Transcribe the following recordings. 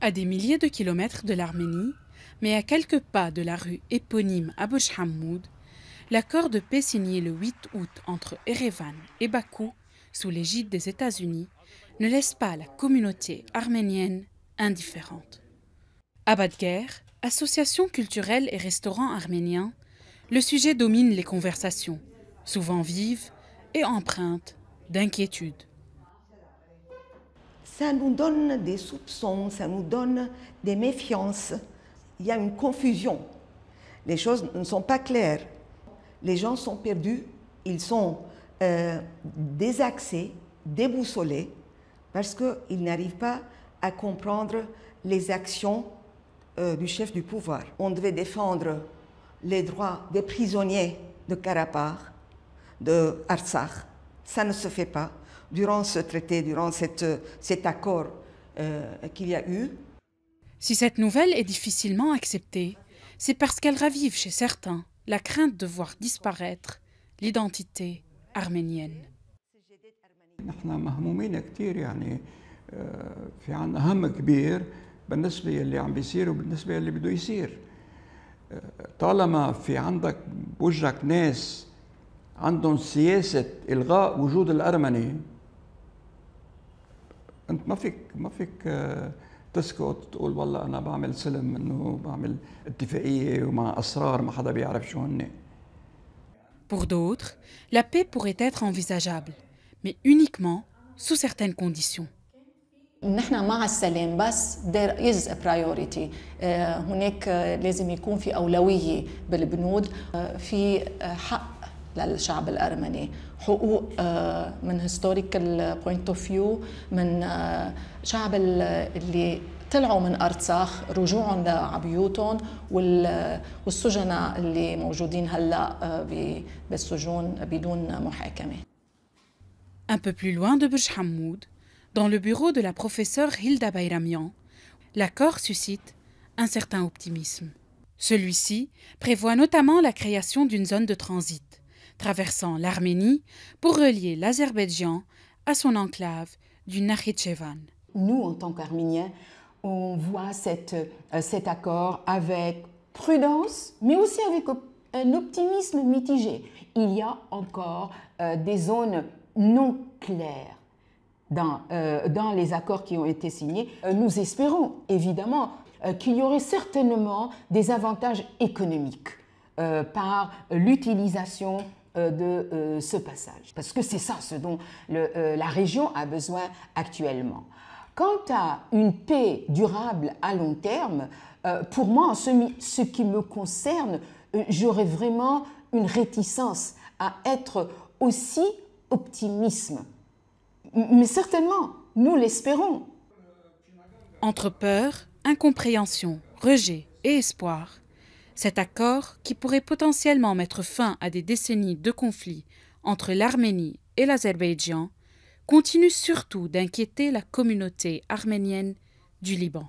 À des milliers de kilomètres de l'Arménie, mais à quelques pas de la rue éponyme à Bouj Hammoud, l'accord de paix signé le 8 août entre Erevan et Bakou, sous l'égide des États-Unis, ne laisse pas la communauté arménienne indifférente. À Badguer, association culturelle et restaurant arménien, le sujet domine les conversations, souvent vives et empreintes d'inquiétude. Ça nous donne des soupçons, ça nous donne des méfiances. Il y a une confusion. Les choses ne sont pas claires. Les gens sont perdus, ils sont désaxés, déboussolés, parce qu'ils n'arrivent pas à comprendre les actions du chef du pouvoir. On devait défendre les droits des prisonniers de Karabakh, de Artsakh. Ça ne se fait pas. Durant ce traité, durant cet accord qu'il y a eu. Si cette nouvelle est difficilement acceptée, c'est parce qu'elle ravive chez certains la crainte de voir disparaître l'identité arménienne. نحن مهمومين كثير يعني في عنا هم كبير بالنسبة للي عم بيصير وبالنسبة للي بده يصير. طالما في عندك بوجهك ناس عندهم سياسة إلغاء وجود الأرمني، أنت ما فيك تسكت تقول والله أنا بعمل سلم إنه بعمل اتفاقية ومع أسرار ما حدا بيعرف شو هن. Pour d'autres, la paix pourrait être envisageable, mais uniquement sous certaines conditions. نحن مع السلام بس there is a priority. هناك لازم يكون في أولوية بالبنود في حق للشعب الأرمني، حقوق من historical point of view، من شعب اللي طلعوا من أرتساخ رجوعهم لعبيوتهم، والسجناء اللي موجودين هلا بالسجون بدون محاكمة. Un peu plus loin de Bouj Hammoud, dans le bureau de la professeure Hilda Bayramian, l'accord suscite un certain optimisme. Celui-ci prévoit notamment la création d'une zone de transit, traversant l'Arménie pour relier l'Azerbaïdjan à son enclave du Nakhitchevan. Nous, en tant qu'Arméniens, on voit cet accord avec prudence, mais aussi avec un optimisme mitigé. Il y a encore des zones non claires dans les accords qui ont été signés. Nous espérons évidemment qu'il y aurait certainement des avantages économiques par l'utilisation de ce passage. Parce que c'est ça ce dont la région a besoin actuellement. Quant à une paix durable à long terme, pour moi, en ce qui me concerne, j'aurais vraiment une réticence à être aussi optimiste. Mais certainement, nous l'espérons. Entre peur, incompréhension, rejet et espoir, cet accord, qui pourrait potentiellement mettre fin à des décennies de conflits entre l'Arménie et l'Azerbaïdjan, continue surtout d'inquiéter la communauté arménienne du Liban.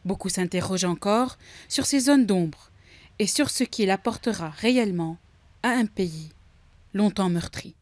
Beaucoup s'interrogent encore sur ces zones d'ombre et sur ce qu'il apportera réellement à un pays longtemps meurtri.